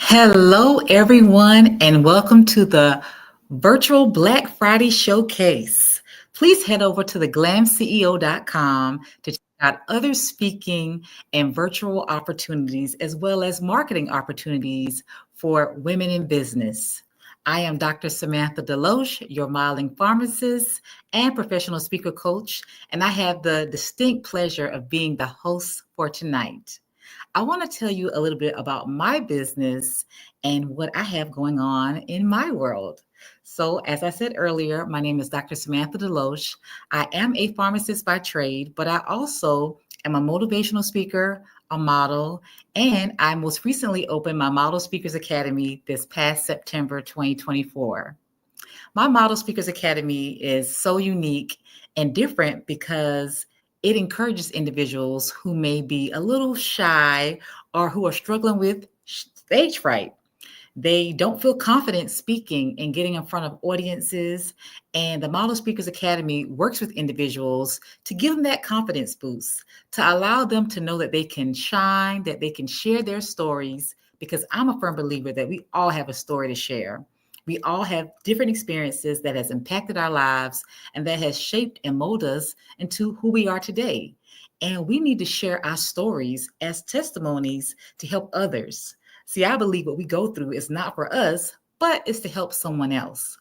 Hello, everyone, and welcome to the virtual Black Friday showcase. Please head over to theglamceo.com to check out other speaking and virtual opportunities, as well as marketing opportunities for women in business. I am Dr. Samantha Deloche, your modeling pharmacist and professional speaker coach, and I have the distinct pleasure of being the host for tonight. I want to tell you a little bit about my business and what I have going on in my world. So, as I said earlier, my name is Dr. Samantha Deloche. I am a pharmacist by trade, but I also am a motivational speaker, a model, and I most recently opened my Model Speakers Academy this past September 2024. My Model Speakers Academy is so unique and different because it encourages individuals who may be a little shy or who are struggling with stage fright. They don't feel confident speaking and getting in front of audiences. And the Model Speakers Academy works with individuals to give them that confidence boost, to allow them to know that they can shine, that they can share their stories, because I'm a firm believer that we all have a story to share. We all have different experiences that has impacted our lives and that has shaped and molded us into who we are today. And we need to share our stories as testimonies to help others. See, I believe what we go through is not for us, but it's to help someone else.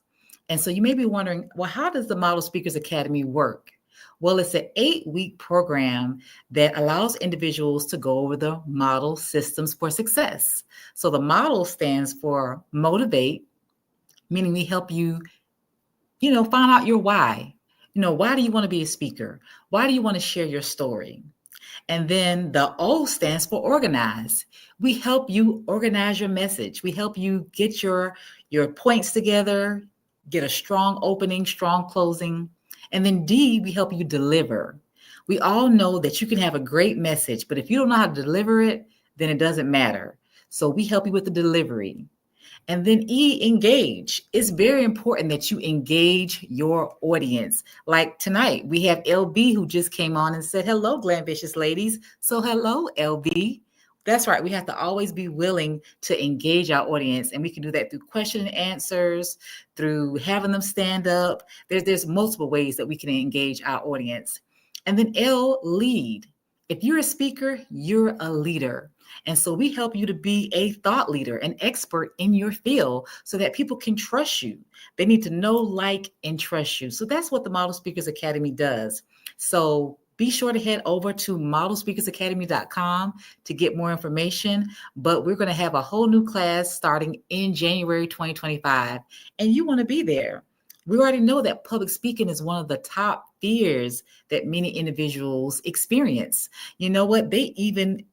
And so you may be wondering, well, how does the Model Speakers Academy work? Well, it's an 8-week program that allows individuals to go over the model systems for success. So the model stands for motivate, meaning we help you, find out your why. Why do you want to be a speaker? Why do you want to share your story? And then the O stands for organize. We help you organize your message. We help you get your points together, get a strong opening, strong closing. And then D, we help you deliver. We all know that you can have a great message, but if you don't know how to deliver it, then it doesn't matter. So we help you with the delivery. And then E, engage. It's very important that you engage your audience. Like tonight, we have LB who just came on and said, hello, Glambitious ladies. So hello, LB. That's right. We have to always be willing to engage our audience. And we can do that through question and answers, through having them stand up. There's multiple ways that we can engage our audience. And then L, lead. If you're a speaker, you're a leader. And so we help you to be a thought leader, an expert in your field so that people can trust you. They need to know, like, and trust you. So that's what the Model Speakers Academy does. So be sure to head over to modelspeakersacademy.com to get more information. But we're going to have a whole new class starting in January 2025, and you want to be there. We already know that public speaking is one of the top fears that many individuals experience. You know what? They even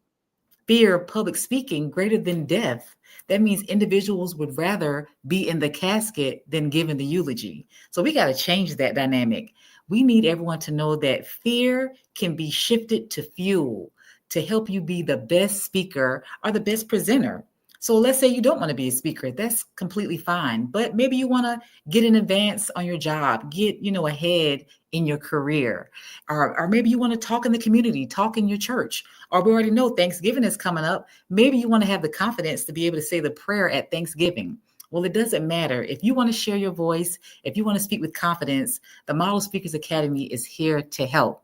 fear public speaking greater than death. That means individuals would rather be in the casket than giving the eulogy. So we got to change that dynamic. We need everyone to know that fear can be shifted to fuel to help you be the best speaker or the best presenter. So let's say you don't want to be a speaker. That's completely fine. But maybe you want to get an advance on your job, get, ahead in your career. Or maybe you want to talk in the community, talk in your church. Or we already know Thanksgiving is coming up. Maybe you want to have the confidence to be able to say the prayer at Thanksgiving. Well, it doesn't matter. If you want to share your voice, if you want to speak with confidence, the Model Speakers Academy is here to help.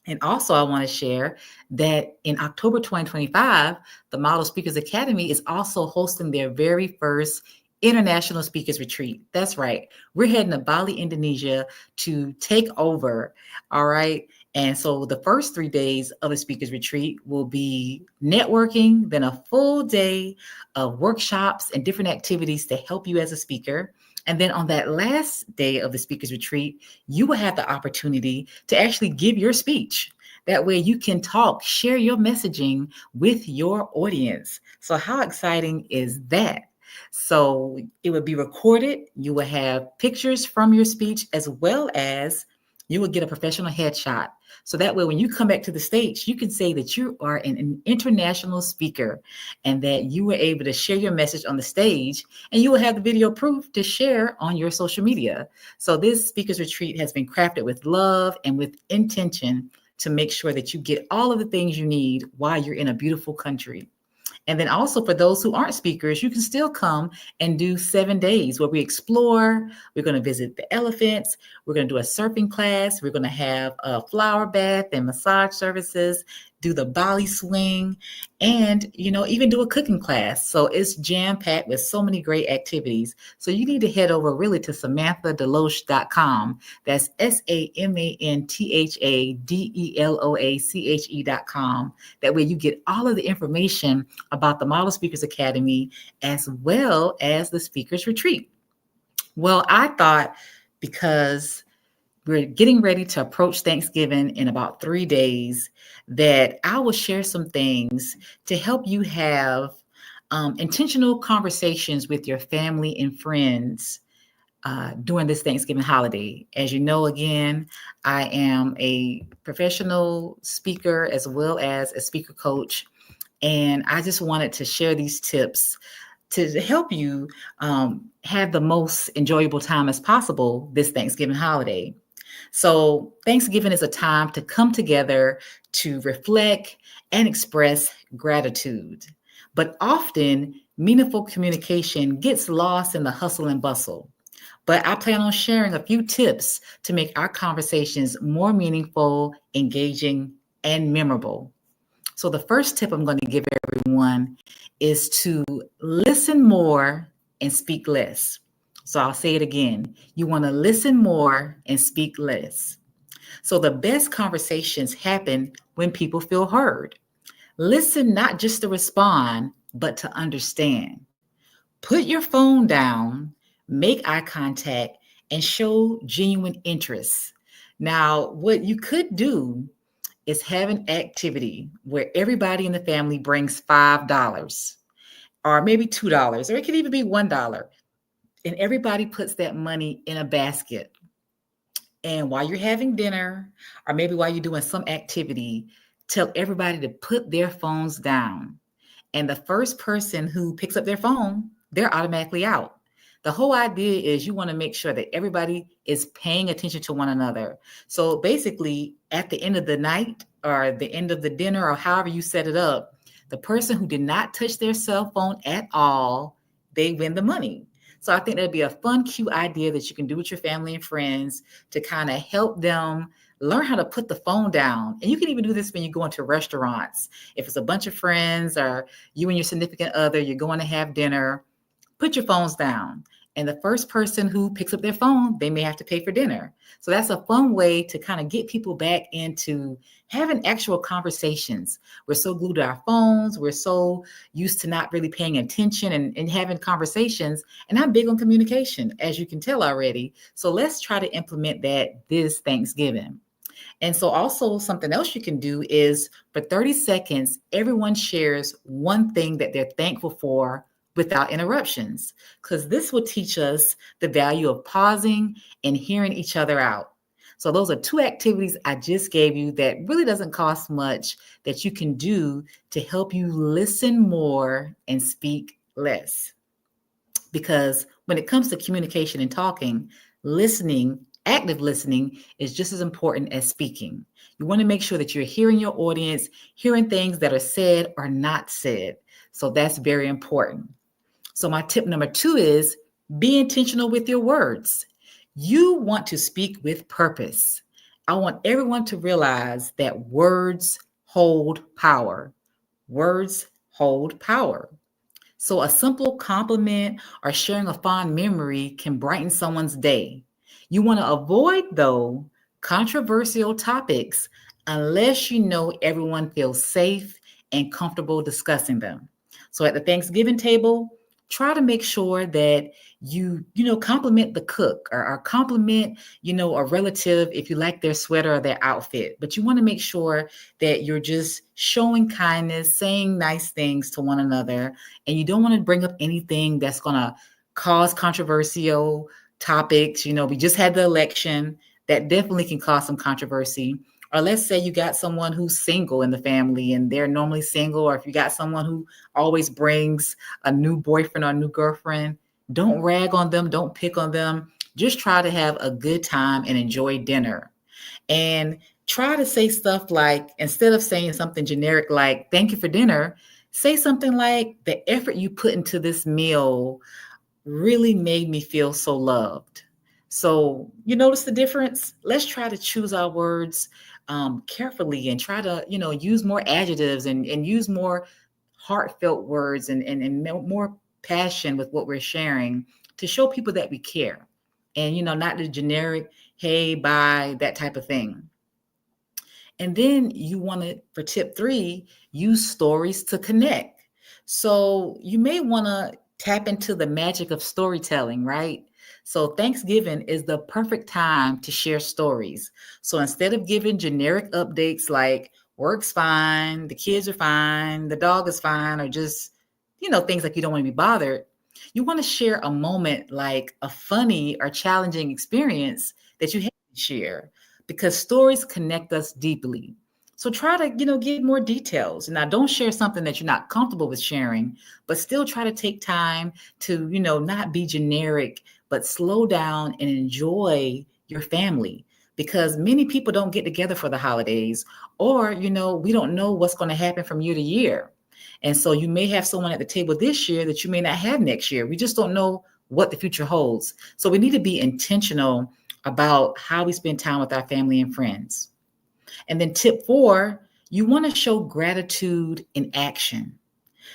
And also, I want to share that in October 2025, the Model Speakers Academy is also hosting their very first International Speakers Retreat. That's right. We're heading to Bali, Indonesia to take over. All right. And so the first 3 days of the Speakers Retreat will be networking, then a full day of workshops and different activities to help you as a speaker. And then on that last day of the Speakers Retreat, you will have the opportunity to actually give your speech. That way you can talk, share your messaging with your audience. So how exciting is that? So it would be recorded. You will have pictures from your speech as well as you will get a professional headshot. So that way, when you come back to the stage, you can say that you are an international speaker and that you were able to share your message on the stage, and you will have the video proof to share on your social media. So this speakers retreat has been crafted with love and with intention to make sure that you get all of the things you need while you're in a beautiful country. And then also for those who aren't speakers, you can still come and do 7 days where we explore. We're going to visit the elephants. We're going to do a surfing class. We're going to have a flower bath and massage services, do the Bali swing, and even do a cooking class. So it's jam packed with so many great activities. So you need to head over really to SamanthaDeloche.com. That's SamanthaDeloache.com. That way you get all of the information about the Model Speakers Academy as well as the Speakers Retreat. Well, I thought, because we're getting ready to approach Thanksgiving in about 3 days, that I will share some things to help you have intentional conversations with your family and friends during this Thanksgiving holiday. As you know, again, I am a professional speaker as well as a speaker coach. And I just wanted to share these tips to help you have the most enjoyable time as possible this Thanksgiving holiday. So Thanksgiving is a time to come together to reflect and express gratitude. But often, meaningful communication gets lost in the hustle and bustle. But I plan on sharing a few tips to make our conversations more meaningful, engaging, and memorable. So the first tip I'm going to give everyone is to listen more and speak less. So I'll say it again. You want to listen more and speak less. So the best conversations happen when people feel heard. Listen not just to respond, but to understand. Put your phone down, make eye contact, and show genuine interest. Now, what you could do is have an activity where everybody in the family brings $5 or maybe $2, or it could even be $1. And everybody puts that money in a basket. And while you're having dinner, or maybe while you're doing some activity, tell everybody to put their phones down. And the first person who picks up their phone, they're automatically out. The whole idea is you want to make sure that everybody is paying attention to one another. So basically, at the end of the night or the end of the dinner or however you set it up, the person who did not touch their cell phone at all, they win the money. So I think that'd be a fun, cute idea that you can do with your family and friends to kind of help them learn how to put the phone down. And you can even do this when you go into restaurants. If it's a bunch of friends or you and your significant other, you're going to have dinner, put your phones down. And the first person who picks up their phone, they may have to pay for dinner. So that's a fun way to kind of get people back into having actual conversations. We're so glued to our phones. We're so used to not really paying attention and having conversations. And I'm big on communication, as you can tell already. So let's try to implement that this Thanksgiving. And so also something else you can do is for 30 seconds, everyone shares one thing that they're thankful for without interruptions, because this will teach us the value of pausing and hearing each other out. So those are 2 activities I just gave you that really doesn't cost much that you can do to help you listen more and speak less. Because when it comes to communication and talking, listening, active listening is just as important as speaking. You want to make sure that you're hearing your audience, hearing things that are said or not said. So that's very important. So my tip number 2 is be intentional with your words. You want to speak with purpose. I want everyone to realize that words hold power. Words hold power. So a simple compliment or sharing a fond memory can brighten someone's day. You want to avoid, though, controversial topics unless you know everyone feels safe and comfortable discussing them. So at the Thanksgiving table, try to make sure that you compliment the cook or compliment, a relative if you like their sweater or their outfit. But you want to make sure that you're just showing kindness, saying nice things to one another. And you don't want to bring up anything that's going to cause controversial topics. We just had the election. That definitely can cause some controversy. Or let's say you got someone who's single in the family and they're normally single, or if you got someone who always brings a new boyfriend or a new girlfriend, don't rag on them, don't pick on them. Just try to have a good time and enjoy dinner. And try to say stuff like, instead of saying something generic like, thank you for dinner, Say something like, the effort you put into this meal really made me feel so loved. So, you notice the difference? Let's try to choose our words carefully and try to, use more adjectives and use more heartfelt words and more passion with what we're sharing to show people that we care. And, not the generic, hey, bye, that type of thing. And then you want to, for tip 3, use stories to connect. So you may want to tap into the magic of storytelling, right? So Thanksgiving is the perfect time to share stories. So instead of giving generic updates like work's fine, the kids are fine, the dog is fine, or just, things like you don't want to be bothered, you want to share a moment like a funny or challenging experience that you had to share, because stories connect us deeply. So try to, give more details. Now, don't share something that you're not comfortable with sharing, but still try to take time to, not be generic, but slow down and enjoy your family, because many people don't get together for the holidays, or, we don't know what's going to happen from year to year. And so you may have someone at the table this year that you may not have next year. We just don't know what the future holds. So we need to be intentional about how we spend time with our family and friends. And then tip 4, you want to show gratitude in action.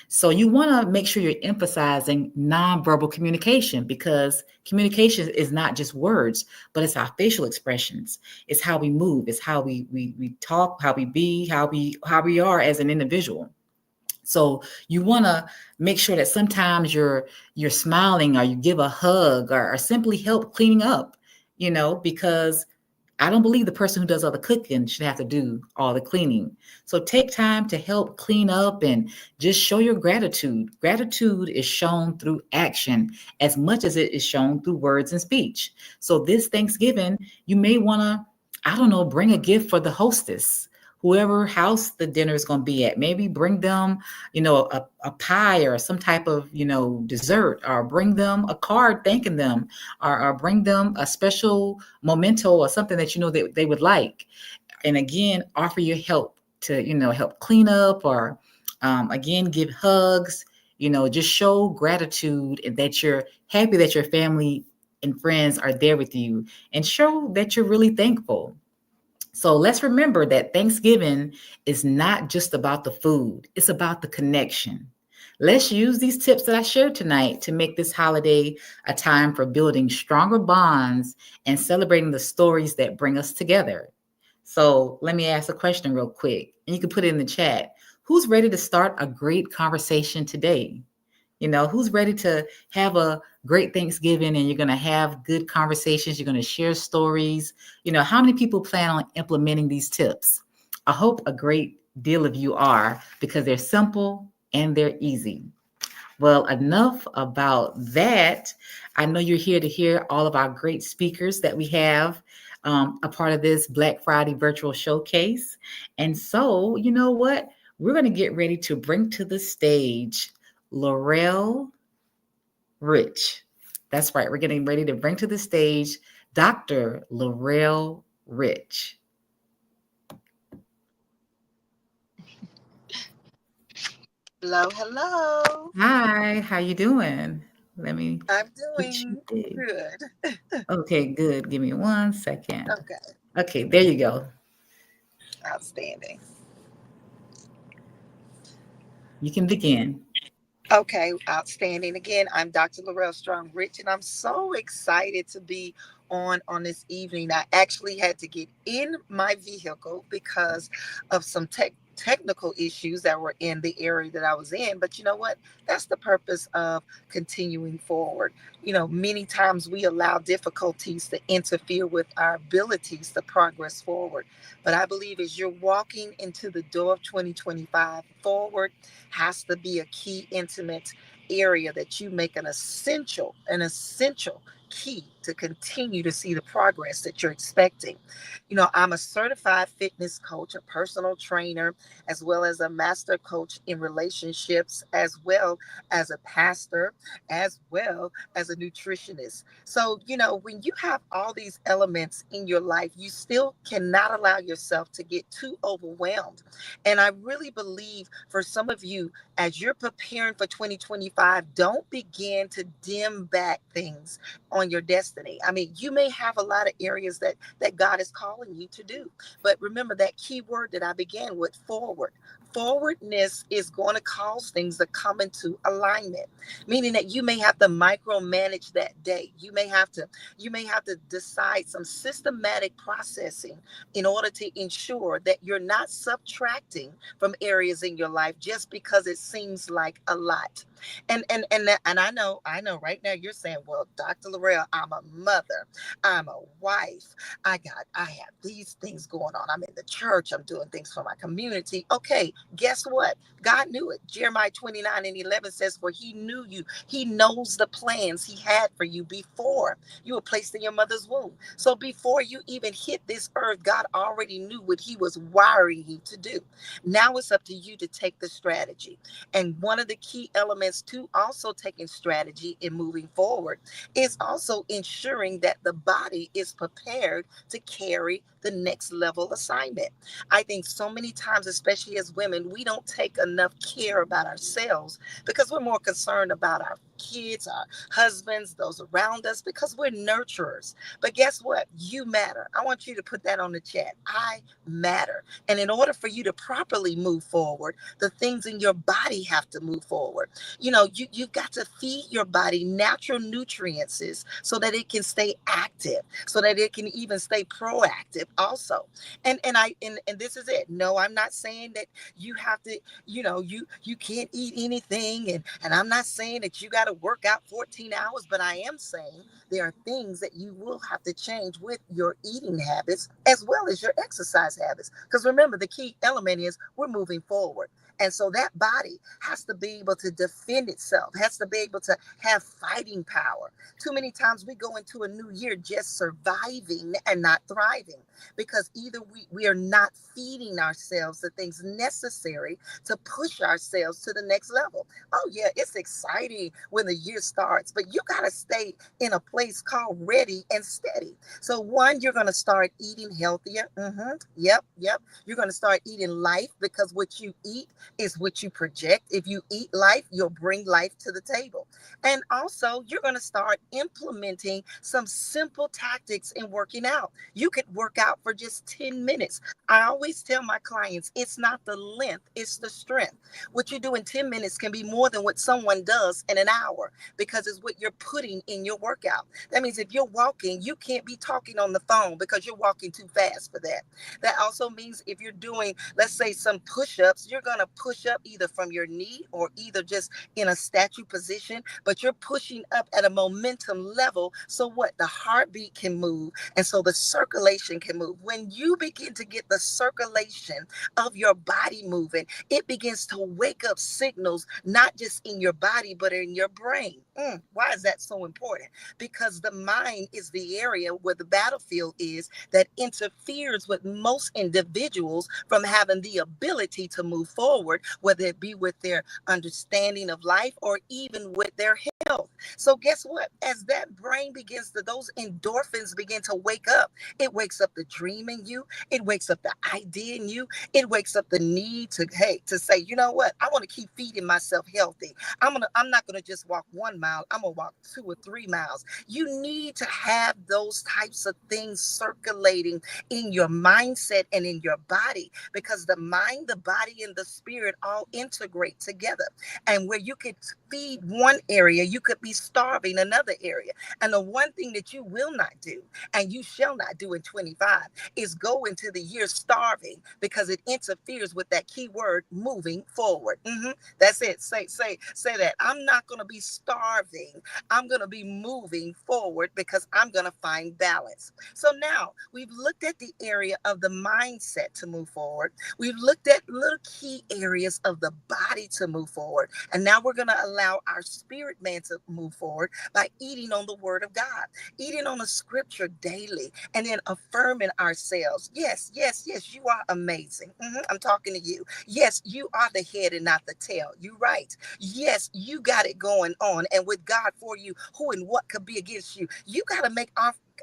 So you want to make sure you're emphasizing nonverbal communication, because communication is not just words, but it's our facial expressions. It's how we move, it's how we talk, how we be, how we are as an individual. So you want to make sure that sometimes you're smiling, or you give a hug, or simply help cleaning up, because I don't believe the person who does all the cooking should have to do all the cleaning. So take time to help clean up and just show your gratitude. Gratitude is shown through action as much as it is shown through words and speech. So this Thanksgiving, you may want to, I don't know, bring a gift for the hostess, whoever house the dinner is going to be at. Maybe bring them, a pie or some type of, dessert, or bring them a card thanking them, or bring them a special memento or something that that they would like. And again, offer your help to, help clean up, or again, give hugs, just show gratitude and that you're happy that your family and friends are there with you, and show that you're really thankful. So let's remember that Thanksgiving is not just about the food, it's about the connection. Let's use these tips that I shared tonight to make this holiday a time for building stronger bonds and celebrating the stories that bring us together. So let me ask a question real quick, and you can put it in the chat. Who's ready to start a great conversation today? Who's ready to have a great Thanksgiving, and you're going to have good conversations? You're going to share stories. How many people plan on implementing these tips? I hope a great deal of you are, because they're simple and they're easy. Well, enough about that. I know you're here to hear all of our great speakers that we have a part of this Black Friday virtual showcase. And so, you know what? We're going to get ready to bring to the stage Laurel Rich. That's right. We're getting ready to bring to the stage Dr. Laurel Rich. Hello, hello. Hi, how you doing? Let me I'm get you doing big. good. Okay, good. Give me 1 second. Okay, Okay, there you go. outstanding. You can begin. Okay, outstanding. Again, I'm Dr. Laurel Strong Rich, and I'm so excited to be on this evening. I actually had to get in my vehicle because of some technical issues that were in the area that I was in. But you know what? That's the purpose of continuing forward. Many times we allow difficulties to interfere with our abilities to progress forward. But I believe as you're walking into the door of 2025, forward has to be a key intimate area that you make an essential key to continue to see the progress that you're expecting. I'm a certified fitness coach, a personal trainer, as well as a master coach in relationships, as well as a pastor, as well as a nutritionist. So, when you have all these elements in your life, you still cannot allow yourself to get too overwhelmed. And I really believe for some of you, as you're preparing for 2025, don't begin to dim back things on your destiny. I mean, you may have a lot of areas that God is calling you to do. But remember that key word that I began with, forward. Forwardness is going to cause things to come into alignment, meaning that you may have to micromanage that day. You may have to decide some systematic processing in order to ensure that you're not subtracting from areas in your life just because it seems like a lot. And I know right now you're saying, well, Dr. Laurel, I'm a mother, I'm a wife, I have these things going on. I'm in the church, I'm doing things for my community. Okay, guess what? God knew it. Jeremiah 29:11 says, for he knew you. He knows the plans he had for you before you were placed in your mother's womb. So before you even hit this earth, God already knew what he was wiring you to do. Now it's up to you to take the strategy. And one of the key elements to also taking strategy in moving forward is also ensuring that the body is prepared to carry the next level assignment. I think so many times, especially as women, we don't take enough care about ourselves because we're more concerned about our kids, our husbands, those around us, because we're nurturers. But guess what? You matter. I want you to put that on the chat. I matter. And in order for you to properly move forward, the things in your body have to move forward. You've got to feed your body natural nutrients so that it can stay active, so that it can even stay proactive also. And this is it. No, I'm not saying that you have to, you can't eat anything, and I'm not saying that you got to work out 14 hours, but I am saying there are things that you will have to change with your eating habits as well as your exercise habits. Because remember, the key element is we're moving forward. And so that body has to be able to defend itself, has to be able to have fighting power. Too many times we go into a new year just surviving and not thriving because either we are not feeding ourselves the things necessary to push ourselves to the next level. Oh, yeah, it's exciting when the year starts, but you got to stay in a place called ready and steady. So, one, you're going to start eating healthier. Yep. You're going to start eating life because what you eat is what you project. If you eat life, you'll bring life to the table. And also, you're going to start implementing some simple tactics in working out. You could work out for just 10 minutes. I always tell my clients, it's not the length, it's the strength. What you do in 10 minutes can be more than what someone does in an hour because it's what you're putting in your workout. That means if you're walking, you can't be talking on the phone because you're walking too fast for that. That also means if you're doing, let's say, some push-ups, you're going to push up either from your knee or either just in a statue position, but you're pushing up at a momentum level. So what? The heartbeat can move. And so the circulation can move. When you begin to get the circulation of your body moving, it begins to wake up signals, not just in your body, but in your brain. Why is that so important? Because the mind is the area where the battlefield is that interferes with most individuals from having the ability to move forward, whether it be with their understanding of life or even with their health. So guess what? As that brain begins to, those endorphins begin to wake up, it wakes up the dream in you. It wakes up the idea in you. It wakes up the need to, hey, to say, you know what? I want to keep feeding myself healthy. I'm not gonna just walk 1 mile. I'm gonna walk 2 or 3 miles. You need to have those types of things circulating in your mindset and in your body because the mind, the body, and the spirit all integrate together. And where you could feed one area, you could be starving another area. And the one thing that you will not do, and you shall not do in 25, is go into the year starving because it interferes with that key word, moving forward. That's it. Say that. I'm not going to be starving. I'm going to be moving forward because I'm going to find balance. So now we've looked at the area of the mindset to move forward. We've looked at little key areas of the body to move forward. And now we're going to allow our spirit man to move forward by eating on the word of God, eating on the scripture daily, and then affirming ourselves. Yes, yes, yes, you are amazing. I'm talking to you. Yes, you are the head and not the tail. You're right. Yes, you got it going on. And with God for you, who and what could be against you? You got to make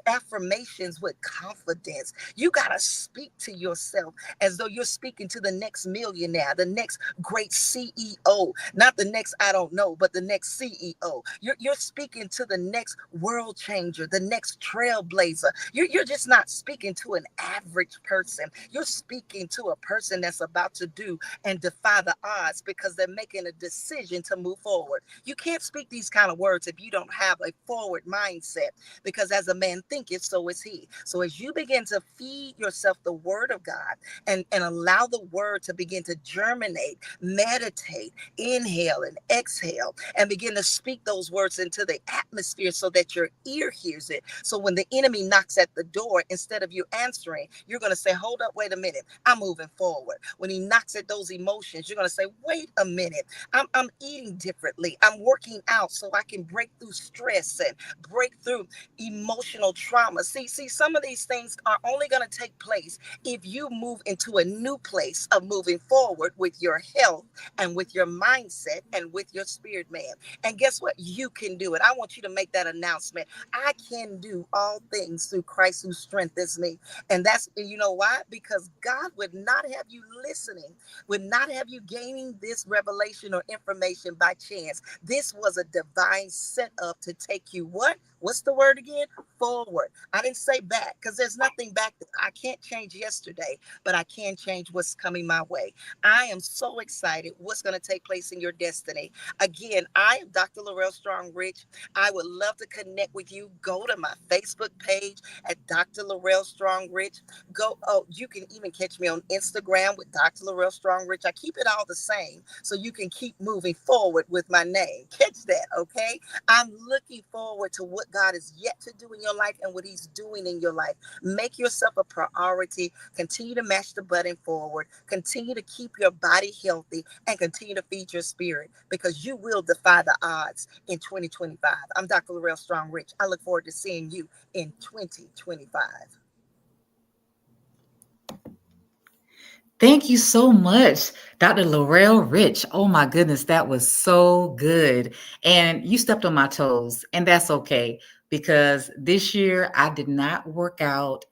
affirmations with confidence. You got to speak to yourself as though you're speaking to the next millionaire, the next great CEO, not the next, I don't know, but the next CEO. You're speaking to the next world changer, the next trailblazer. You're just not speaking to an average person. You're speaking to a person that's about to do and defy the odds because they're making a decision to move forward. You can't speak these kind of words if you don't have a forward mindset, because as a man thinketh, so is he. So as you begin to feed yourself the word of God and allow the word to begin to germinate, meditate, inhale and exhale, and begin to speak those words into the atmosphere so that your ear hears it. So when the enemy knocks at the door, instead of you answering, you're going to say, hold up, wait a minute, I'm moving forward. When he knocks at those emotions, you're going to say, wait a minute, I'm eating differently. I'm working out so I can break through stress and break through emotional trauma. See, some of these things are only going to take place if you move into a new place of moving forward with your health and with your mindset and with your spirit man. And guess what? You can do it. I want you to make that announcement. I can do all things through Christ who strengthens me. And that's, you know why? Because God would not have you listening, would not have you gaining this revelation or information by chance. This was a divine setup to take you what? What's the word again? Forward. I didn't say back, because there's nothing back that I can't change yesterday, but I can change what's coming my way. I am so excited what's going to take place in your destiny. Again, I am Dr. Laurel Strong Rich. I would love to connect with you. Go to my Facebook page at Dr. Laurel Strong Rich. You can even catch me on Instagram with Dr. Laurel Strong Rich. I keep it all the same so you can keep moving forward with my name. Catch that, okay? I'm looking forward to what God is yet to do in your life and what he's doing in your life. Make yourself a priority. Continue to mash the button forward. Continue to keep your body healthy and continue to feed your spirit, because you will defy the odds in 2025. I'm Dr. Laurel Strong Rich. I look forward to seeing you in 2025. Thank you so much, Dr. Laurel Rich. Oh my goodness, that was so good. And you stepped on my toes, and that's okay, because this year I did not work out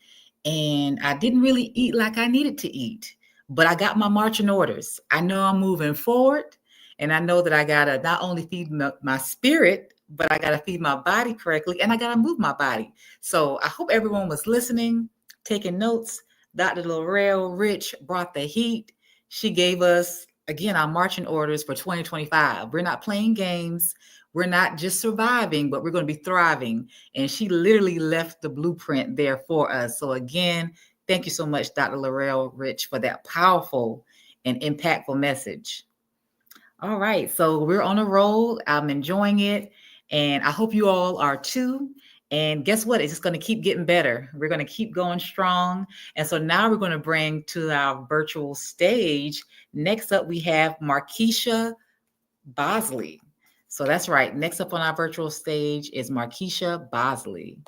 and I didn't really eat like I needed to eat, but I got my marching orders. I know I'm moving forward, and I know that I got to not only feed my spirit, but I got to feed my body correctly, and I got to move my body. So I hope everyone was listening, taking notes. Dr. Laurel Rich brought the heat. She gave us, again, our marching orders for 2025. We're not playing games. We're not just surviving, but we're going to be thriving. And she literally left the blueprint there for us. So again, thank you so much, Dr. Laurel Rich, for that powerful and impactful message. All right, so we're on a roll. I'm enjoying it, and I hope you all are too. And guess what? It's just going to keep getting better. We're going to keep going strong. And so now we're going to bring to our virtual stage. Next up, we have Markeisha Bosley. So that's right. Next up on our virtual stage is Markeisha Bosley.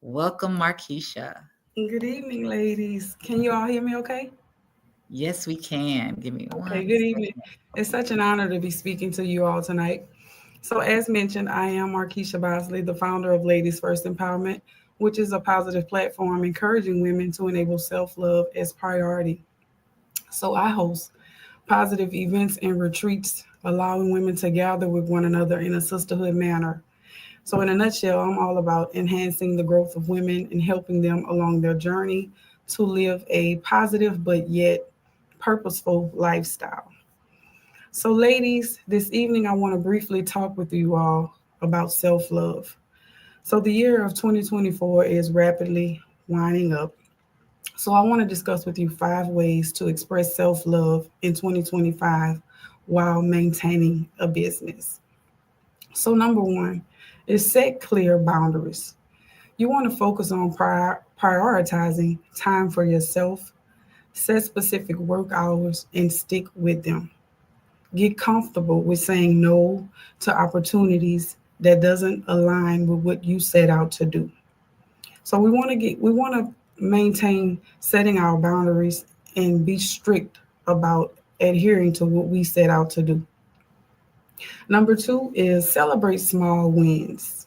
Welcome, Markeisha. Good evening, ladies. Can you all hear me okay? Yes, we can. Give me one. Okay, good evening. It's such an honor to be speaking to you all tonight. So as mentioned, I am Markeisha Bosley, the founder of Ladies First Empowerment, which is a positive platform encouraging women to enable self-love as priority. So I host positive events and retreats, allowing women to gather with one another in a sisterhood manner. So in a nutshell, I'm all about enhancing the growth of women and helping them along their journey to live a positive but yet purposeful lifestyle. So, ladies, this evening I want to briefly talk with you all about self love. So, the year of 2024 is rapidly winding up. So, I want to discuss with you 5 ways to express self love in 2025 while maintaining a business. So, number one is set clear boundaries. You want to focus on prioritizing time for yourself, set specific work hours, and stick with them. Get comfortable with saying no to opportunities that doesn't align with what you set out to do. So we want to maintain setting our boundaries and be strict about adhering to what we set out to do. Number two is celebrate small wins.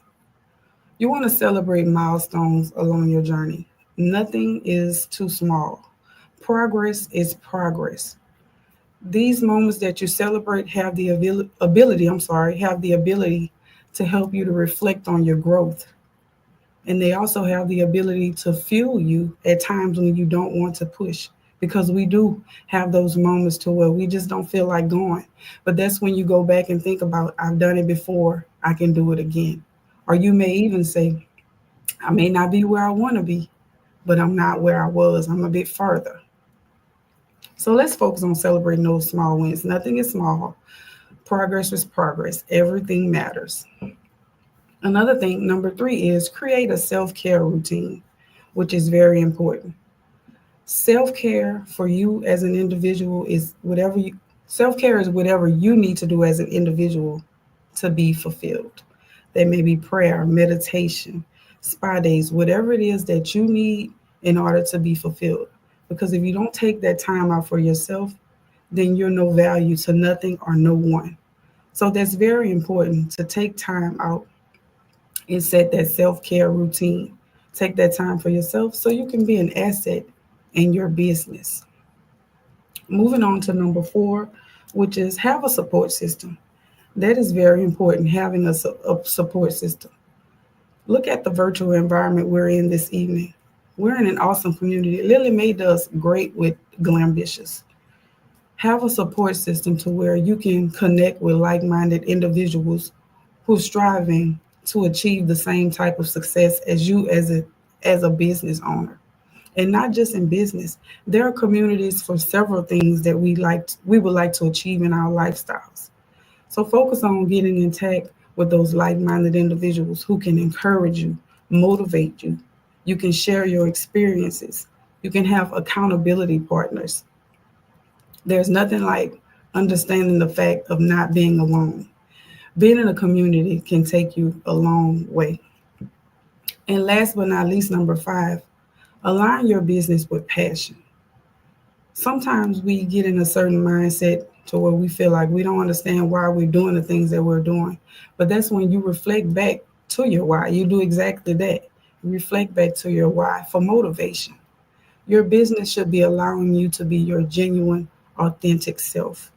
You want to celebrate milestones along your journey. Nothing is too small. Progress is progress. These moments that you celebrate have the ability to help you to reflect on your growth. And they also have the ability to fuel you at times when you don't want to push, because we do have those moments to where we just don't feel like going. But that's when you go back and think about, I've done it before, I can do it again. Or you may even say, I may not be where I want to be, but I'm not where I was. I'm a bit further. So let's focus on celebrating those small wins. Nothing is small. Progress is progress. Everything matters. Another thing, number three, is create a self-care routine, which is very important. Self-care for you as an individual is self-care is whatever you need to do as an individual to be fulfilled. There may be prayer, meditation, spa days, whatever it is that you need in order to be fulfilled. Because if you don't take that time out for yourself, then you're no value to nothing or no one. So that's very important to take time out and set that self-care routine. Take that time for yourself so you can be an asset in your business. Moving on to number four, which is have a support system. That is very important, having a support system. Look at the virtual environment we're in this evening. We're in an awesome community. Lily made us great with Glambitious. Have a support system to where you can connect with like-minded individuals who are striving to achieve the same type of success as you as a business owner. And not just in business. There are communities for several things that we would like to achieve in our lifestyles. So focus on getting in touch with those like-minded individuals who can encourage you, motivate you. You can share your experiences. You can have accountability partners. There's nothing like understanding the fact of not being alone. Being in a community can take you a long way. And last but not least, number five, align your business with passion. Sometimes we get in a certain mindset to where we feel like we don't understand why we're doing the things that we're doing. But that's when you reflect back to your why. You do exactly that. You reflect back to your why for motivation. Your business should be allowing you to be your genuine, authentic self.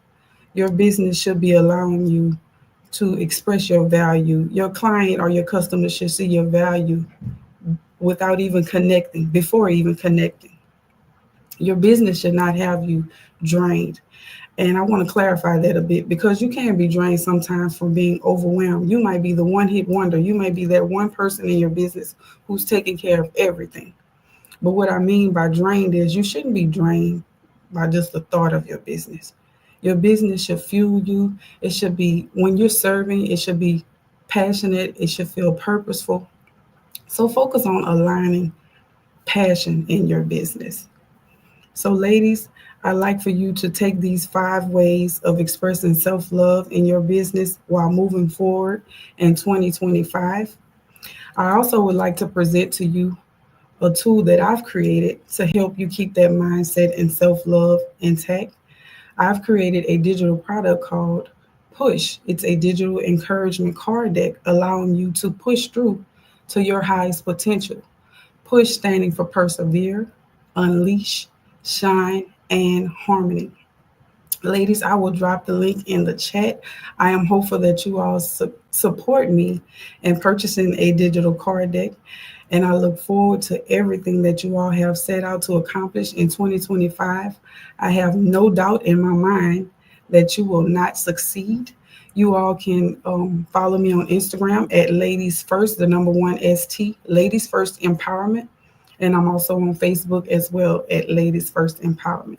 Your business should be allowing you to express your value. Your client or your customer should see your value without even connecting, before even connecting. Your business should not have you drained. And I want to clarify that a bit, because you can be drained sometimes from being overwhelmed. You might be the one hit wonder. You may be that one person in your business who's taking care of everything. But what I mean by drained is you shouldn't be drained by just the thought of your business. Your business should fuel you. It should be, when you're serving, it should be passionate. It should feel purposeful. So focus on aligning passion in your business. So ladies, I'd like for you to take these 5 ways of expressing self-love in your business while moving forward in 2025. I also would like to present to you a tool that I've created to help you keep that mindset and self-love intact. I've created a digital product called Push. It's a digital encouragement card deck allowing you to push through to your highest potential. Push standing for persevere, unleash, shine, and harmony. Ladies, I will drop the link in the chat. I am hopeful that you all support me in purchasing a digital card deck. And I look forward to everything that you all have set out to accomplish in 2025. I have no doubt in my mind that you will not succeed. You all can follow me on Instagram at Ladies First, the number 1 ST, Ladies First Empowerment. And I'm also on Facebook as well at Ladies First Empowerment.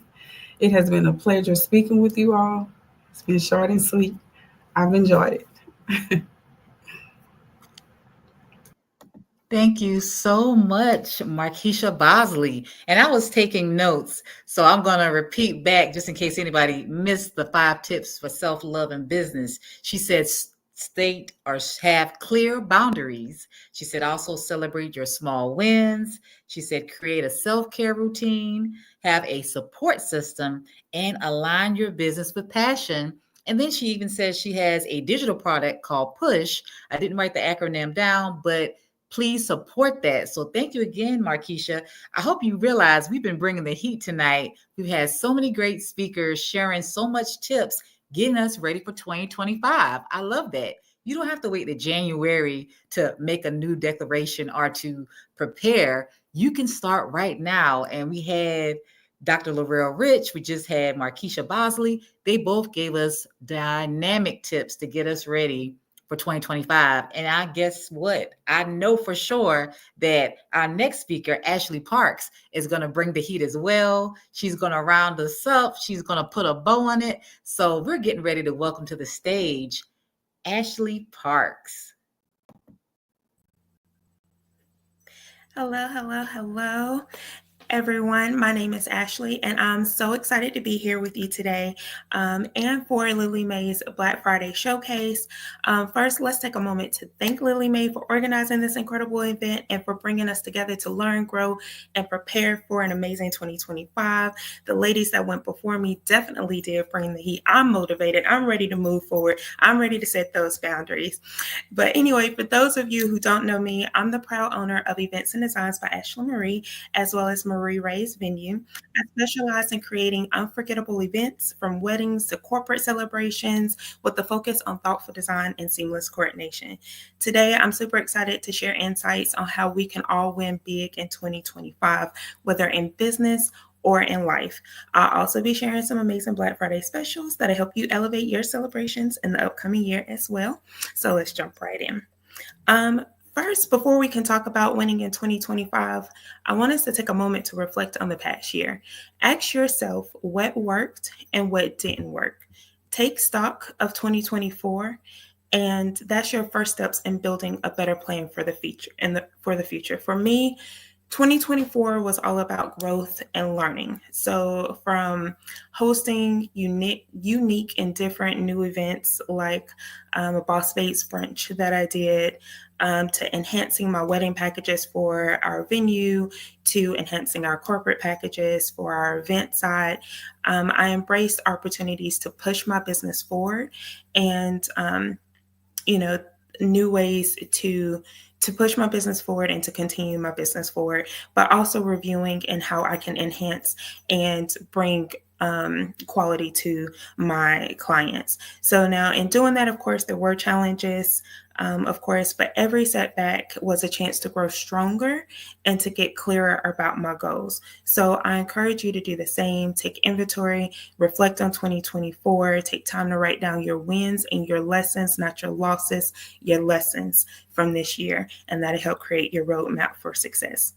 It has been a pleasure speaking with you all. It's been short and sweet. I've enjoyed it. Thank you so much, Markeisha Bosley. And I was taking notes, so I'm going to repeat back just in case anybody missed the 5 tips for self love and business. She said, state or have clear boundaries. She said, also celebrate your small wins. She said, create a self care routine, have a support system, and align your business with passion. And then she even says she has a digital product called Push. I didn't write the acronym down, but please support that. So thank you again, Markeisha. I hope you realize we've been bringing the heat tonight. We've had so many great speakers sharing so much tips, getting us ready for 2025. I love that. You don't have to wait to January to make a new declaration or to prepare. You can start right now. And we had Dr. Laurel Rich. We just had Markeisha Bosley. They both gave us dynamic tips to get us ready for 2025. And I guess what? I know for sure that our next speaker, Ashley Parks, is going to bring the heat as well. She's going to round us up. She's going to put a bow on it. So we're getting ready to welcome to the stage Ashley Parks. Hello, hello, hello. Everyone, my name is Ashley, and I'm so excited to be here with you today and for Lily Mae's Black Friday Showcase. First, let's take a moment to thank Lily Mae for organizing this incredible event and for bringing us together to learn, grow, and prepare for an amazing 2025. The ladies that went before me definitely did bring the heat. I'm motivated. I'm ready to move forward. I'm ready to set those boundaries. But anyway, for those of you who don't know me, I'm the proud owner of Events and Designs by Ashley Marie, as well as Marie Ray's Venue. I specialize in creating unforgettable events from weddings to corporate celebrations with the focus on thoughtful design and seamless coordination. Today, I'm super excited to share insights on how we can all win big in 2025, whether in business or in life. I'll also be sharing some amazing Black Friday specials that'll help you elevate your celebrations in the upcoming year as well. So let's jump right in. First, before we can talk about winning in 2025, I want us to take a moment to reflect on the past year. Ask yourself what worked and what didn't work. Take stock of 2024, and that's your first steps in building a better plan for the future. For me, 2024 was all about growth and learning. So from hosting unique and different new events like a Boss Bates brunch that I did, to enhancing my wedding packages for our venue, to enhancing our corporate packages for our event side. I embraced opportunities to push my business forward and, new ways to push my business forward and to continue my business forward, but also reviewing and how I can enhance and bring quality to my clients. So now in doing that, of course, there were challenges, of course, but every setback was a chance to grow stronger and to get clearer about my goals. So I encourage you to do the same. Take inventory, reflect on 2024, take time to write down your wins and your lessons, not your losses, your lessons from this year, and that'll help create your roadmap for success.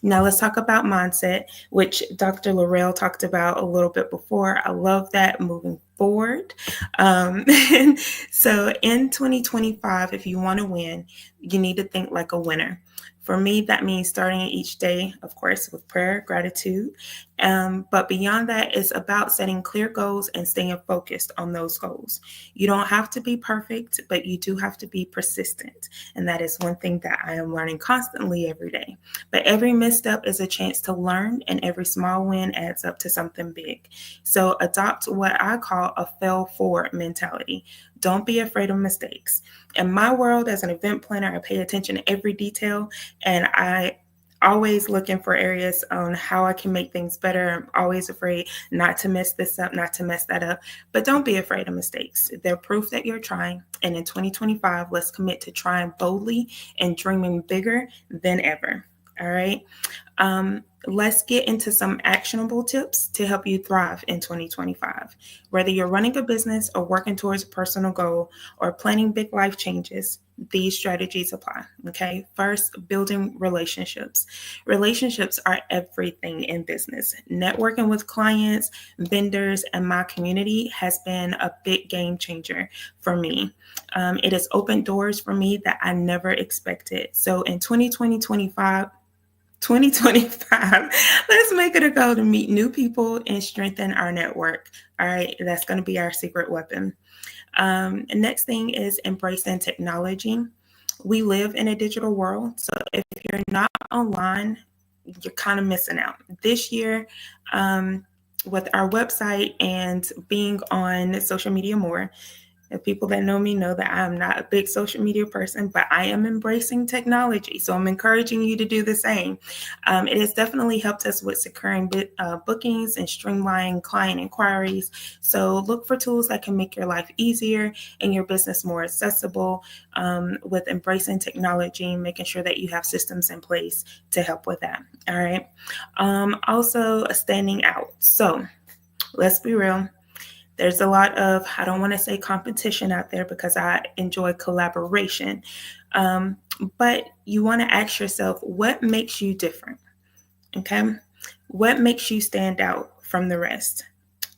Now let's talk about mindset, which Dr. Laurel talked about a little bit before. I love that moving forward. So in 2025, if you want to win, you need to think like a winner. For me, that means starting each day, of course, with prayer, gratitude. But beyond that, it's about setting clear goals and staying focused on those goals. You don't have to be perfect, but you do have to be persistent. And that is one thing that I am learning constantly every day. But every misstep is a chance to learn, and every small win adds up to something big. So adopt what I call a fail forward mentality. Don't be afraid of mistakes. In my world as an event planner, I pay attention to every detail, and I always looking for areas on how I can make things better. I'm always afraid not to mess this up, not to mess that up. But don't be afraid of mistakes. They're proof that you're trying. And in 2025, let's commit to trying boldly and dreaming bigger than ever. All right. let's get into some actionable tips to help you thrive in 2025. Whether you're running a business or working towards a personal goal or planning big life changes, these strategies apply. Okay. First, building relationships. Relationships are everything in business. Networking with clients, vendors, and my community has been a big game changer for me. It has opened doors for me that I never expected. So in 2025, let's make it a goal to meet new people and strengthen our network. All right, that's going to be our secret weapon. The next thing is embracing technology. We live in a digital world, so if you're not online, you're kind of missing out. This year, with our website and being on social media more, the people that know me know that I am not a big social media person, but I am embracing technology. So I'm encouraging you to do the same. It has definitely helped us with securing bookings and streamlining client inquiries. So look for tools that can make your life easier and your business more accessible, with embracing technology, making sure that you have systems in place to help with that. All right. Also standing out. So let's be real. There's a lot of, I don't want to say competition out there because I enjoy collaboration. But you want to ask yourself, what makes you different? Okay. What makes you stand out from the rest?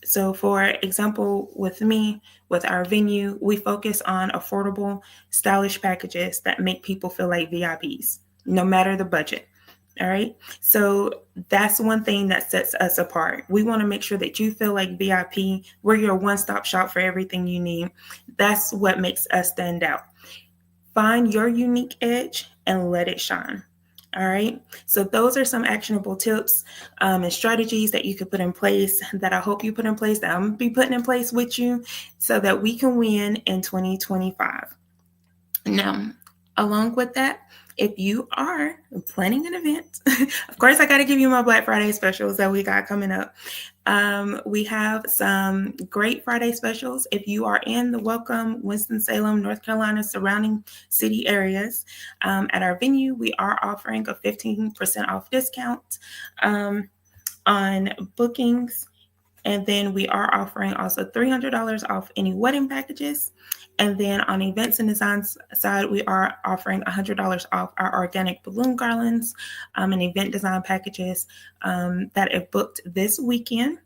So for example, with me, with our venue, we focus on affordable, stylish packages that make people feel like VIPs, no matter the budget. All right. So that's one thing that sets us apart. We want to make sure that you feel like VIP. We're your one-stop shop for everything you need. That's what makes us stand out. Find your unique edge and let it shine. All right. So those are some actionable tips and strategies that you could put in place, that I hope you put in place, that I'm going to be putting in place with you so that we can win in 2025. Now, along with that, if you are planning an event, of course, I got to give you my Black Friday specials that we got coming up. We have some great Friday specials. If you are in the Welcome, Winston-Salem, North Carolina, surrounding city areas, at our venue, we are offering a 15% off discount on bookings. And then we are offering also $300 off any wedding packages. And then on events and designs side, we are offering $100 off our organic balloon garlands and event design packages that are booked this weekend.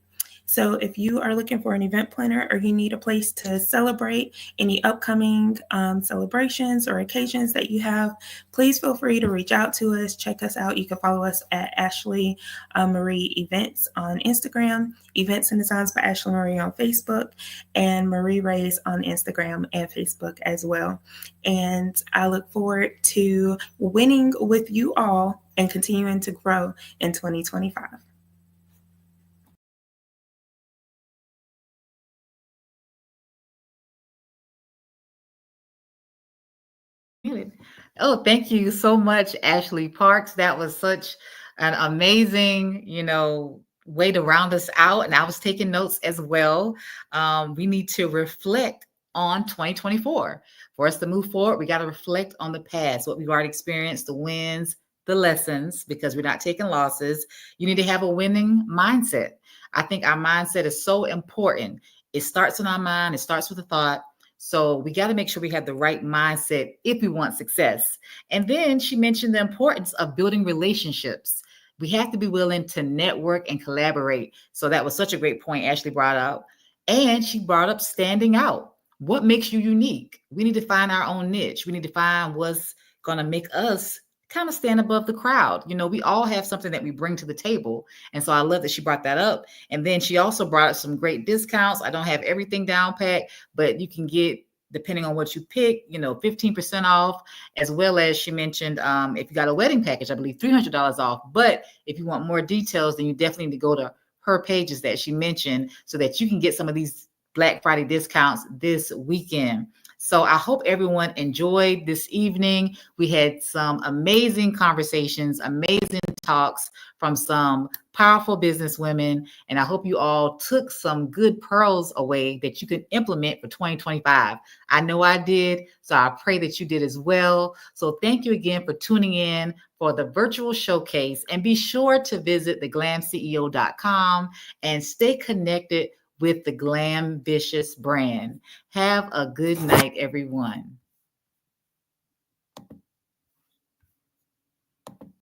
So if you are looking for an event planner or you need a place to celebrate any upcoming celebrations or occasions that you have, please feel free to reach out to us. Check us out. You can follow us at Ashley Marie Events on Instagram, Events and Designs by Ashley Marie on Facebook, and Marie Reyes on Instagram and Facebook as well. And I look forward to winning with you all and continuing to grow in 2025. Oh, thank you so much, Ashley Parks. That was such an amazing, way to round us out. And I was taking notes as well. We need to reflect on 2024. For us to move forward, we got to reflect on the past, what we've already experienced, the wins, the lessons, because we're not taking losses. You need to have a winning mindset. I think our mindset is so important. It starts in our mind. It starts with a thought. So we got to make sure we have the right mindset if we want success. And then she mentioned the importance of building relationships. We have to be willing to network and collaborate. So that was such a great point Ashley brought up. And she brought up standing out. What makes you unique? We need to find our own niche. We need to find what's going to make us kind of stand above the crowd. We all have something that we bring to the table. And so I love that she brought that up. And then she also brought up some great discounts. I don't have everything down pat, but you can get, depending on what you pick, 15% off, as well as she mentioned, if you got a wedding package, I believe $300 off. But if you want more details, then you definitely need to go to her pages that she mentioned so that you can get some of these Black Friday discounts this weekend. So I hope everyone enjoyed this evening. We had some amazing conversations, amazing talks from some powerful business women. And I hope you all took some good pearls away that you can implement for 2025. I know I did, so I pray that you did as well. So thank you again for tuning in for the virtual showcase. And be sure to visit theglamceo.com and stay connected with the Glambitious brand. Have a good night, everyone.